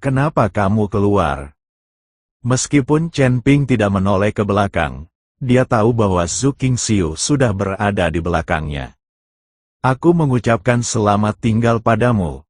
kenapa kamu keluar? Meskipun Chen Ping tidak menoleh ke belakang, dia tahu bahwa Zhu Qingxiu sudah berada di belakangnya. Aku mengucapkan selamat tinggal padamu.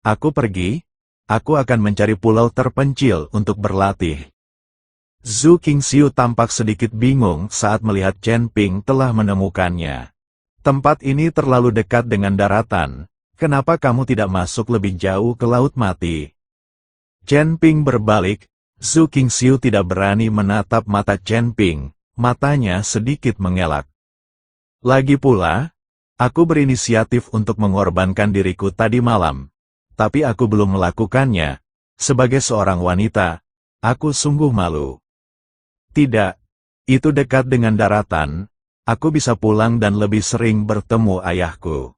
Aku pergi, aku akan mencari pulau terpencil untuk berlatih. Zhu Qingxiu tampak sedikit bingung saat melihat Chen Ping telah menemukannya. Tempat ini terlalu dekat dengan daratan, kenapa kamu tidak masuk lebih jauh ke Laut Mati? Chen Ping berbalik, Zhu Qingxiu tidak berani menatap mata Chen Ping, matanya sedikit mengelak. Lagi pula, aku berinisiatif untuk mengorbankan diriku tadi malam, tapi aku belum melakukannya. Sebagai seorang wanita, aku sungguh malu. Tidak, itu dekat dengan daratan, aku bisa pulang dan lebih sering bertemu ayahku.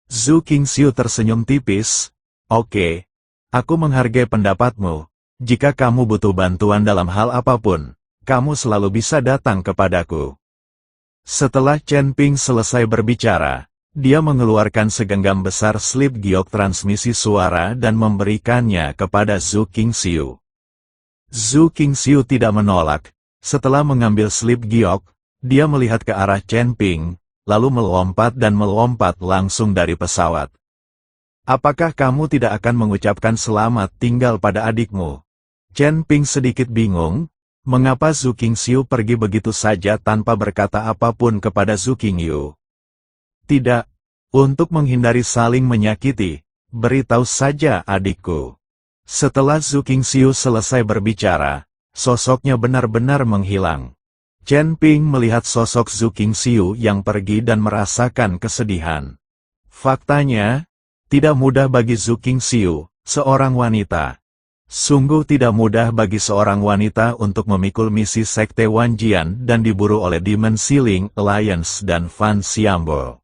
Zhu Qingxiu tersenyum tipis, oke, aku menghargai pendapatmu. Jika kamu butuh bantuan dalam hal apapun, kamu selalu bisa datang kepadaku. Setelah Chen Ping selesai berbicara, dia mengeluarkan segenggam besar slip giok transmisi suara dan memberikannya kepada Zhu Qingxiu. Zhu Qingxiu tidak menolak. Setelah mengambil slip giok, dia melihat ke arah Chen Ping, lalu melompat langsung dari pesawat. Apakah kamu tidak akan mengucapkan selamat tinggal pada adikmu? Chen Ping sedikit bingung, mengapa Zhu Qingxiu pergi begitu saja tanpa berkata apapun kepada Zhu Qingyu. Tidak, untuk menghindari saling menyakiti, beritahu saja adikku. Setelah Zhu Qingxiu selesai berbicara, sosoknya benar-benar menghilang. Chen Ping melihat sosok Zhu Qingxiu yang pergi dan merasakan kesedihan. Faktanya, tidak mudah bagi Zhu Qingxiu, seorang wanita. Sungguh tidak mudah bagi seorang wanita untuk memikul misi Sekte Wanjian dan diburu oleh Demon Sealing Alliance dan Fan Xiambo.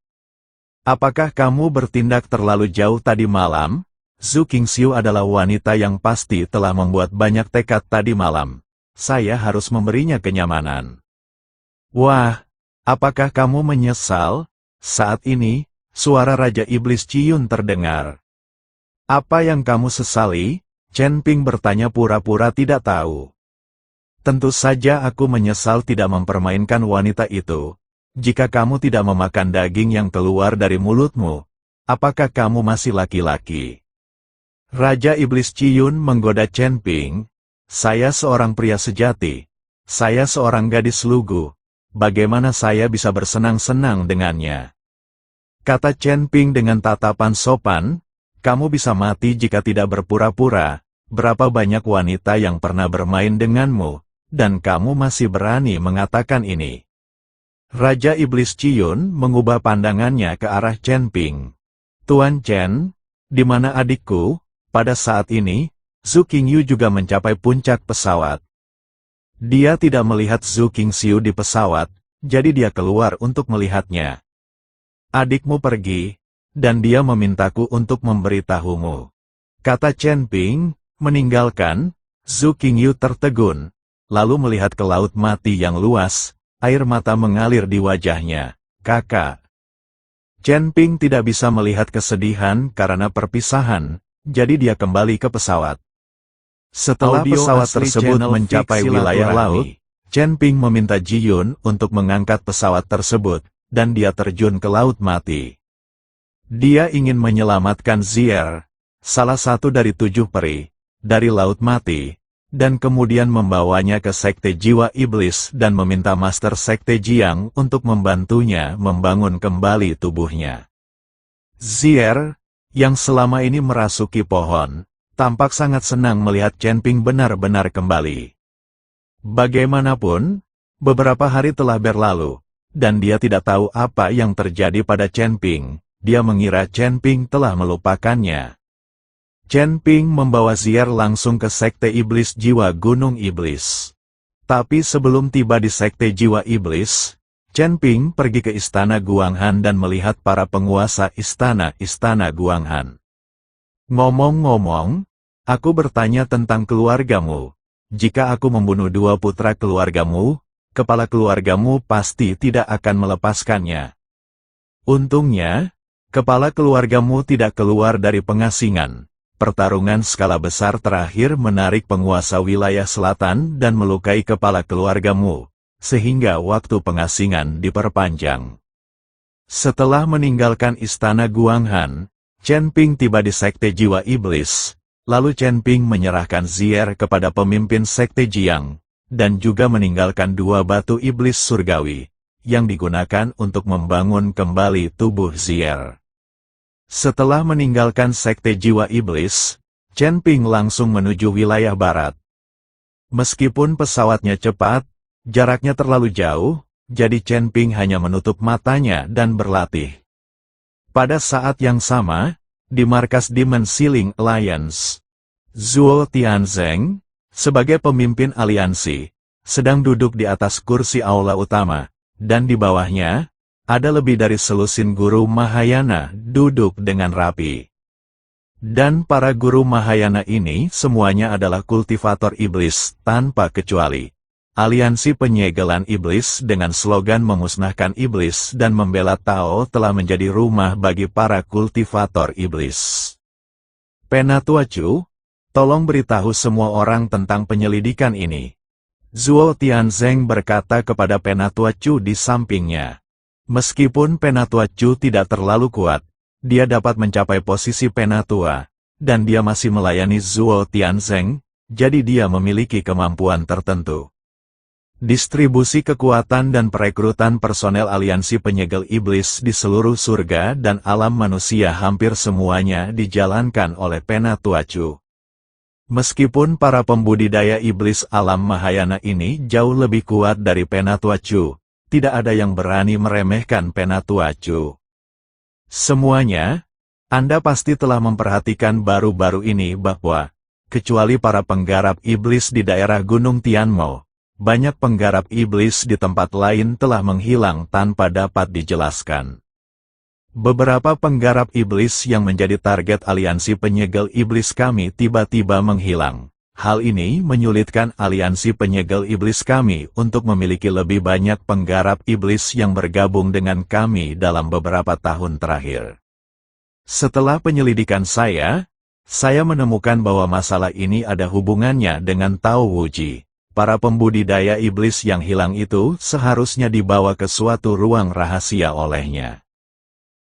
Apakah kamu bertindak terlalu jauh tadi malam? Zhu Qingxiu adalah wanita yang pasti telah membuat banyak tekad tadi malam. Saya harus memberinya kenyamanan. Wah, apakah kamu menyesal? Saat ini, suara Raja Iblis Ciyun terdengar. Apa yang kamu sesali? Chen Ping bertanya pura-pura tidak tahu. Tentu saja aku menyesal tidak mempermainkan wanita itu. Jika kamu tidak memakan daging yang keluar dari mulutmu, apakah kamu masih laki-laki? Raja Iblis Ciyun menggoda Chen Ping. Saya seorang pria sejati. Saya seorang gadis lugu. Bagaimana saya bisa bersenang-senang dengannya? Kata Chen Ping dengan tatapan sopan, kamu bisa mati jika tidak berpura-pura. Berapa banyak wanita yang pernah bermain denganmu, dan kamu masih berani mengatakan ini? Raja Iblis Ciyun mengubah pandangannya ke arah Chen Ping. Tuan Chen, di mana adikku? Pada saat ini, Zhu Qingyu juga mencapai puncak pesawat. Dia tidak melihat Zhu Qingxiu di pesawat, jadi dia keluar untuk melihatnya. Adikmu pergi, dan dia memintaku untuk memberitahumu. Kata Chen Ping, meninggalkan, Zhu Qingyu tertegun, lalu melihat ke Laut Mati yang luas, air mata mengalir di wajahnya. Kakak. Chen Ping tidak bisa melihat kesedihan karena perpisahan, jadi dia kembali ke pesawat. Setelah pesawat tersebut mencapai wilayah laut, Chen Ping meminta Ji Yun untuk mengangkat pesawat tersebut, dan dia terjun ke Laut Mati. Dia ingin menyelamatkan Zier, salah satu dari 7 peri, dari Laut Mati, dan kemudian membawanya ke Sekte Jiwa Iblis dan meminta Master Sekte Jiang untuk membantunya membangun kembali tubuhnya. Zier, yang selama ini merasuki pohon, tampak sangat senang melihat Chen Ping benar-benar kembali. Bagaimanapun, beberapa hari telah berlalu, dan dia tidak tahu apa yang terjadi pada Chen Ping. Dia mengira Chen Ping telah melupakannya. Chen Ping membawa Zier langsung ke Sekte Iblis Jiwa Gunung Iblis. Tapi sebelum tiba di Sekte Jiwa Iblis, Chen Ping pergi ke Istana Guanghan dan melihat para penguasa istana Guanghan. Ngomong-ngomong, aku bertanya tentang keluargamu. Jika aku membunuh 2 putra keluargamu, kepala keluargamu pasti tidak akan melepaskannya. Untungnya, kepala keluargamu tidak keluar dari pengasingan. pertarungan skala besar terakhir menarik penguasa wilayah selatan dan melukai kepala keluargamu, sehingga waktu pengasingan diperpanjang. Setelah meninggalkan istana Guanghan, Chen Ping tiba di Sekte Jiwa Iblis, lalu Chen Ping menyerahkan Zier kepada pemimpin Sekte Jiang, dan juga meninggalkan 2 batu iblis surgawi, yang digunakan untuk membangun kembali tubuh Zier. Setelah meninggalkan Sekte Jiwa Iblis, Chen Ping langsung menuju wilayah barat. Meskipun pesawatnya cepat, jaraknya terlalu jauh, jadi Chen Ping hanya menutup matanya dan berlatih. Pada saat yang sama, di markas Demon Ceiling Alliance, Zhuo Tianzeng, sebagai pemimpin aliansi, sedang duduk di atas kursi aula utama, dan di bawahnya, ada lebih dari selusin guru Mahayana duduk dengan rapi. Dan para guru Mahayana ini semuanya adalah kultivator iblis tanpa kecuali. Aliansi penyegelan iblis dengan slogan memusnahkan iblis dan membela Tao telah menjadi rumah bagi para kultivator iblis. Penatua Chu, tolong beritahu semua orang tentang penyelidikan ini. Zhuo Tianzeng berkata kepada Penatua Chu di sampingnya. Meskipun Penatua Chu tidak terlalu kuat, dia dapat mencapai posisi Penatua, dan dia masih melayani Zhuo Tianzeng, jadi dia memiliki kemampuan tertentu. Distribusi kekuatan dan perekrutan personel aliansi penyegel iblis di seluruh surga dan alam manusia hampir semuanya dijalankan oleh Penatua Chu. Meskipun para pembudidaya iblis alam Mahayana ini jauh lebih kuat dari Penatua Chu, tidak ada yang berani meremehkan Penatua Chu. Semuanya, Anda pasti telah memperhatikan baru-baru ini bahwa, kecuali para penggarap iblis di daerah Gunung Tianmo, banyak penggarap iblis di tempat lain telah menghilang tanpa dapat dijelaskan. Beberapa penggarap iblis yang menjadi target aliansi penyegel iblis kami tiba-tiba menghilang. Hal ini menyulitkan aliansi penyegel iblis kami untuk memiliki lebih banyak penggarap iblis yang bergabung dengan kami dalam beberapa tahun terakhir. Setelah penyelidikan saya menemukan bahwa masalah ini ada hubungannya dengan Tao Wuji. Para pembudidaya iblis yang hilang itu seharusnya dibawa ke suatu ruang rahasia olehnya.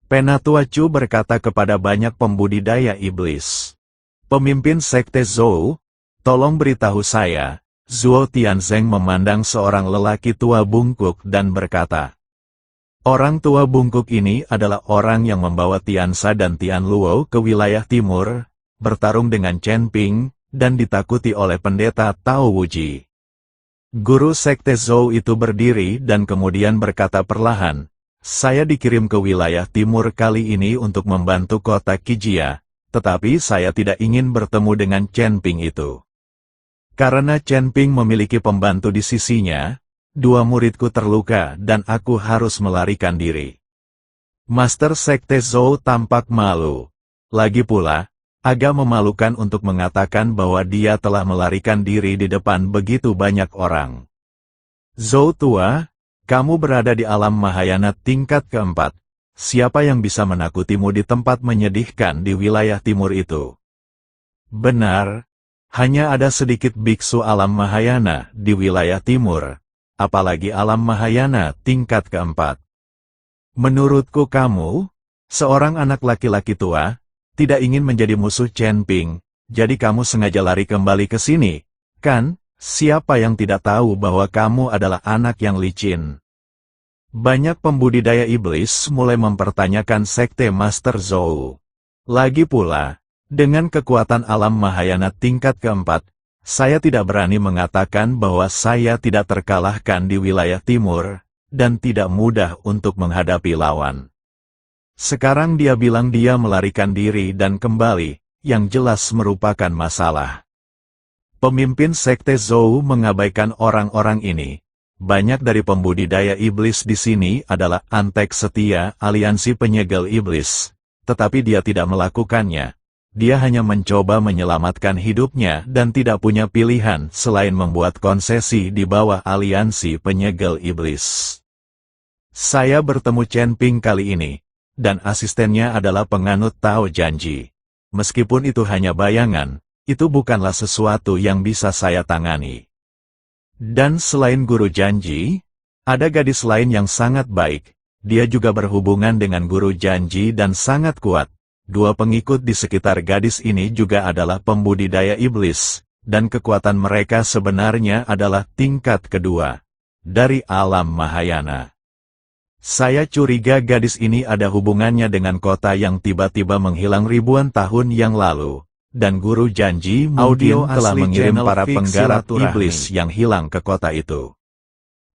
Penatua Chu berkata kepada banyak pembudidaya iblis. Pemimpin Sekte Zhou, tolong beritahu saya. Zhuo Tianzeng memandang seorang lelaki tua bungkuk dan berkata, orang tua bungkuk ini adalah orang yang membawa Tiansa dan Tianluo ke wilayah timur, bertarung dengan Chen Ping, dan ditakuti oleh pendeta Tao Wuji. Guru Sekte Zhou itu berdiri dan kemudian berkata perlahan, saya dikirim ke wilayah timur kali ini untuk membantu kota Qijia, tetapi saya tidak ingin bertemu dengan Chen Ping itu. Karena Chen Ping memiliki pembantu di sisinya, 2 muridku terluka dan aku harus melarikan diri. Master Sekte Zhou tampak malu. Lagi pula, agak memalukan untuk mengatakan bahwa dia telah melarikan diri di depan begitu banyak orang. Zhou tua, kamu berada di alam Mahayana tingkat keempat. Siapa yang bisa menakutimu di tempat menyedihkan di wilayah timur itu? Benar. Hanya ada sedikit biksu alam Mahayana di wilayah timur, apalagi alam Mahayana tingkat keempat. Menurutku kamu, seorang anak laki-laki tua, tidak ingin menjadi musuh Chen Ping, jadi kamu sengaja lari kembali ke sini, kan? Siapa yang tidak tahu bahwa kamu adalah anak yang licin? Banyak pembudidaya iblis mulai mempertanyakan Sekte Master Zhou. Lagi pula, dengan kekuatan alam Mahayana tingkat keempat, saya tidak berani mengatakan bahwa saya tidak terkalahkan di wilayah timur, dan tidak mudah untuk menghadapi lawan. Sekarang dia bilang dia melarikan diri dan kembali, yang jelas merupakan masalah. Pemimpin Sekte Zhou mengabaikan orang-orang ini. Banyak dari pembudidaya iblis di sini adalah antek setia aliansi penyegel iblis, tetapi dia tidak melakukannya. Dia hanya mencoba menyelamatkan hidupnya dan tidak punya pilihan selain membuat konsesi di bawah aliansi penyegel iblis. Saya bertemu Chen Ping kali ini, dan asistennya adalah penganut Tao Janji. Meskipun itu hanya bayangan, itu bukanlah sesuatu yang bisa saya tangani. Dan selain guru janji, ada gadis lain yang sangat baik. Dia juga berhubungan dengan guru janji dan sangat kuat. Dua pengikut di sekitar gadis ini juga adalah pembudidaya iblis, dan kekuatan mereka sebenarnya adalah tingkat kedua dari alam Mahayana. Saya curiga gadis ini ada hubungannya dengan kota yang tiba-tiba menghilang ribuan tahun yang lalu, dan guru janji mungkin telah mengirim para penggarap iblis yang hilang ke kota itu.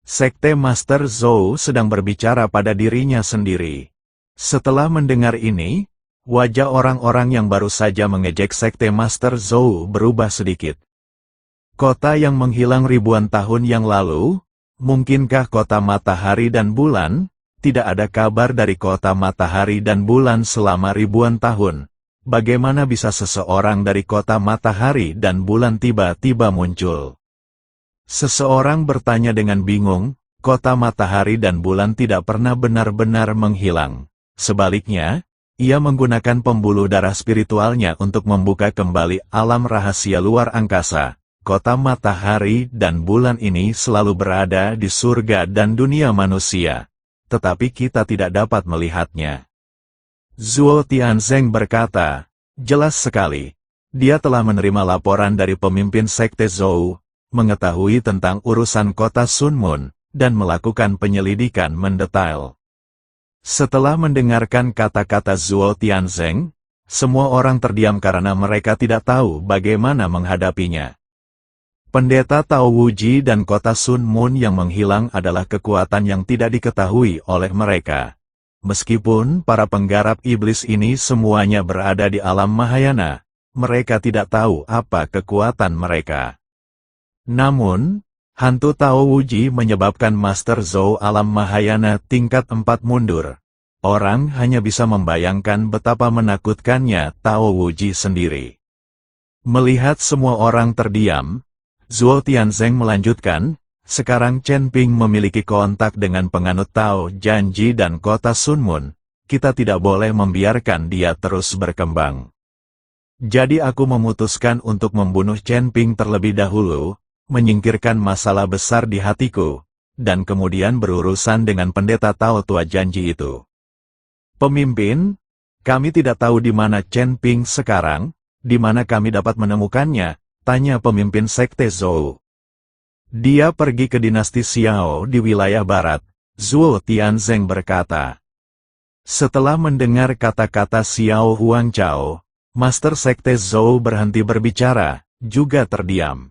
Sekte Master Zhou sedang berbicara pada dirinya sendiri. Setelah mendengar ini, wajah orang-orang yang baru saja mengejek Sekte Master Zhou berubah sedikit. Kota yang menghilang ribuan tahun yang lalu? Mungkinkah kota matahari dan bulan? Tidak ada kabar dari kota matahari dan bulan selama ribuan tahun. Bagaimana bisa seseorang dari kota matahari dan bulan tiba-tiba muncul? Seseorang bertanya dengan bingung, kota matahari dan bulan tidak pernah benar-benar menghilang. Sebaliknya, ia menggunakan pembuluh darah spiritualnya untuk membuka kembali alam rahasia luar angkasa. Kota matahari dan bulan ini selalu berada di surga dan dunia manusia. Tetapi kita tidak dapat melihatnya. Zhuo Tianzeng berkata, jelas sekali. Dia telah menerima laporan dari pemimpin Sekte Zhou, mengetahui tentang urusan kota Sun Moon, dan melakukan penyelidikan mendetail. Setelah mendengarkan kata-kata Zhuo Tianzeng, semua orang terdiam karena mereka tidak tahu bagaimana menghadapinya. Pendeta Tao Wuji dan kota Sun Moon yang menghilang adalah kekuatan yang tidak diketahui oleh mereka. Meskipun para penggarap iblis ini semuanya berada di alam Mahayana, mereka tidak tahu apa kekuatan mereka. Namun, hantu Tao Wuji menyebabkan Master Zhou alam Mahayana tingkat 4 mundur. Orang hanya bisa membayangkan betapa menakutkannya Tao Wuji sendiri. Melihat semua orang terdiam, Zhuo Tianzeng melanjutkan, sekarang Chen Ping memiliki kontak dengan penganut Tao Janji dan kota Sun Moon. Kita tidak boleh membiarkan dia terus berkembang. Jadi aku memutuskan untuk membunuh Chen Ping terlebih dahulu, menyingkirkan masalah besar di hatiku, dan kemudian berurusan dengan pendeta Tao tua janji itu. Pemimpin, kami tidak tahu di mana Chen Ping sekarang, di mana kami dapat menemukannya, tanya pemimpin Sekte Zhou. Dia pergi ke dinasti Xiao di wilayah barat, Zhuo Tianzeng berkata. Setelah mendengar kata-kata Xiao Huangchao, Master Sekte Zhou berhenti berbicara, juga terdiam.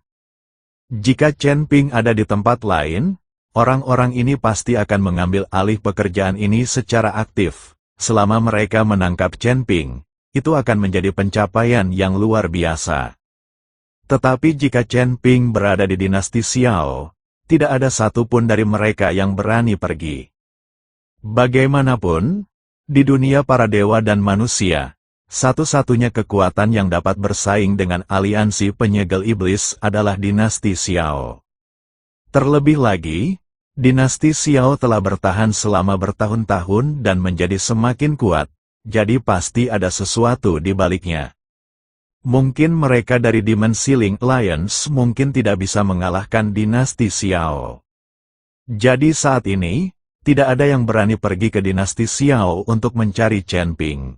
Jika Chen Ping ada di tempat lain, orang-orang ini pasti akan mengambil alih pekerjaan ini secara aktif. Selama mereka menangkap Chen Ping, itu akan menjadi pencapaian yang luar biasa. Tetapi jika Chen Ping berada di dinasti Xiao, tidak ada satupun dari mereka yang berani pergi. Bagaimanapun, di dunia para dewa dan manusia, satu-satunya kekuatan yang dapat bersaing dengan aliansi penyegel iblis adalah dinasti Xiao. Terlebih lagi, dinasti Xiao telah bertahan selama bertahun-tahun dan menjadi semakin kuat, jadi pasti ada sesuatu di baliknya. Mungkin mereka dari Dimensi Link Alliance mungkin tidak bisa mengalahkan dinasti Xiao. Jadi saat ini, tidak ada yang berani pergi ke dinasti Xiao untuk mencari Chen Ping.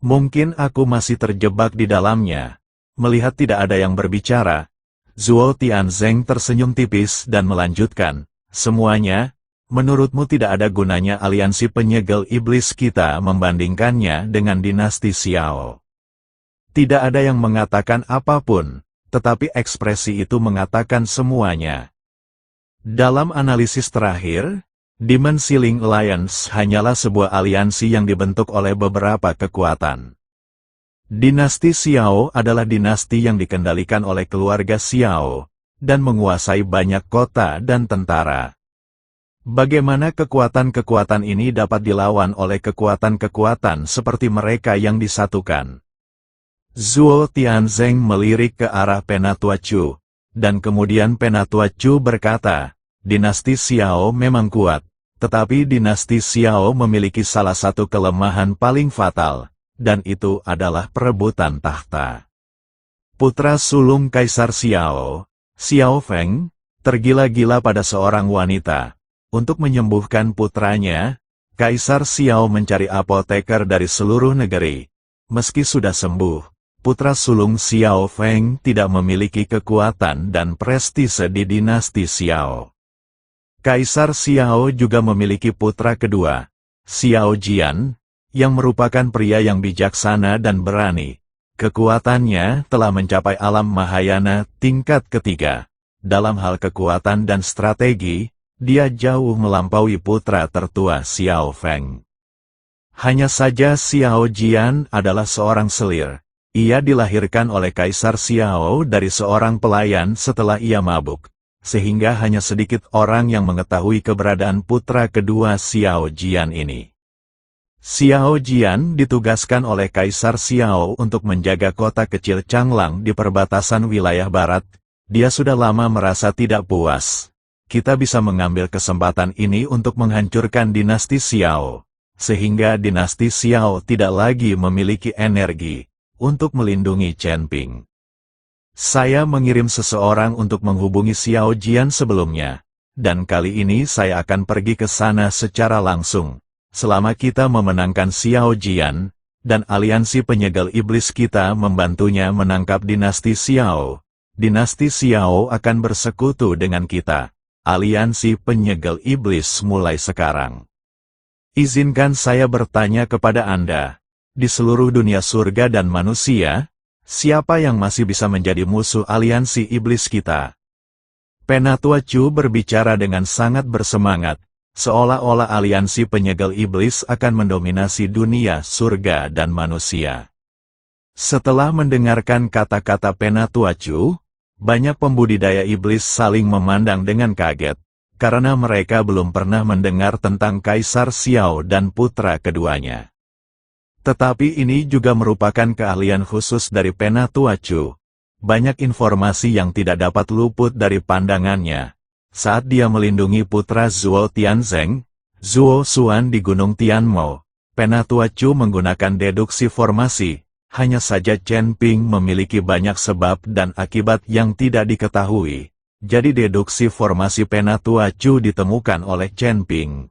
Mungkin aku masih terjebak di dalamnya. Melihat tidak ada yang berbicara, Zhuo Tianzeng tersenyum tipis dan melanjutkan, semuanya, menurutmu tidak ada gunanya aliansi penyegel iblis kita membandingkannya dengan dinasti Xiao. Tidak ada yang mengatakan apapun, tetapi ekspresi itu mengatakan semuanya. Dalam analisis terakhir, Dimensi Link Alliance hanyalah sebuah aliansi yang dibentuk oleh beberapa kekuatan. Dinasti Xiao adalah dinasti yang dikendalikan oleh keluarga Xiao, dan menguasai banyak kota dan tentara. Bagaimana kekuatan-kekuatan ini dapat dilawan oleh kekuatan-kekuatan seperti mereka yang disatukan? Zhuo Tianzeng melirik ke arah Penatua Chu, dan kemudian Penatua Chu berkata, dinasti Xiao memang kuat, tetapi dinasti Xiao memiliki salah satu kelemahan paling fatal. dan itu adalah perebutan tahta. Putra sulung Kaisar Xiao, Xiao Feng, tergila-gila pada seorang wanita. Untuk menyembuhkan putranya, Kaisar Xiao mencari apoteker dari seluruh negeri. Meski sudah sembuh, putra sulung Xiao Feng tidak memiliki kekuatan dan prestise di dinasti Xiao. Kaisar Xiao juga memiliki putra kedua, Xiao Jian, yang merupakan pria yang bijaksana dan berani. Kekuatannya telah mencapai alam Mahayana tingkat ketiga. Dalam hal kekuatan dan strategi, dia jauh melampaui putra tertua Xiao Feng. Hanya saja Xiao Jian adalah seorang selir. Ia dilahirkan oleh Kaisar Xiao dari seorang pelayan setelah ia mabuk, sehingga hanya sedikit orang yang mengetahui keberadaan putra kedua Xiao Jian ini. Xiao Jian ditugaskan oleh Kaisar Xiao untuk menjaga kota kecil Changlang di perbatasan wilayah barat. Dia sudah lama merasa tidak puas. Kita bisa mengambil kesempatan ini untuk menghancurkan dinasti Xiao, sehingga dinasti Xiao tidak lagi memiliki energi untuk melindungi Chen Ping. Saya mengirim seseorang untuk menghubungi Xiao Jian sebelumnya, dan kali ini saya akan pergi ke sana secara langsung. Selama kita memenangkan Xiao Jian, dan aliansi penyegel iblis kita membantunya menangkap dinasti Xiao, dinasti Xiao akan bersekutu dengan kita. Aliansi penyegel iblis mulai sekarang. Izinkan saya bertanya kepada Anda, di seluruh dunia surga dan manusia, siapa yang masih bisa menjadi musuh aliansi iblis kita? Penatua Chu berbicara dengan sangat bersemangat, seolah-olah aliansi penyegel iblis akan mendominasi dunia surga dan manusia. Setelah mendengarkan kata-kata Penatua Chu, banyak pembudidaya iblis saling memandang dengan kaget, karena mereka belum pernah mendengar tentang Kaisar Xiao dan putra keduanya. Tetapi ini juga merupakan keahlian khusus dari Penatua Chu. Banyak informasi yang tidak dapat luput dari pandangannya. Saat dia melindungi putra Zuo Tianzeng, Zuo Xuan di Gunung Tianmo, Penatua Chu menggunakan deduksi formasi. Hanya saja Chen Ping memiliki banyak sebab dan akibat yang tidak diketahui. Jadi deduksi formasi Penatua Chu ditemukan oleh Chen Ping.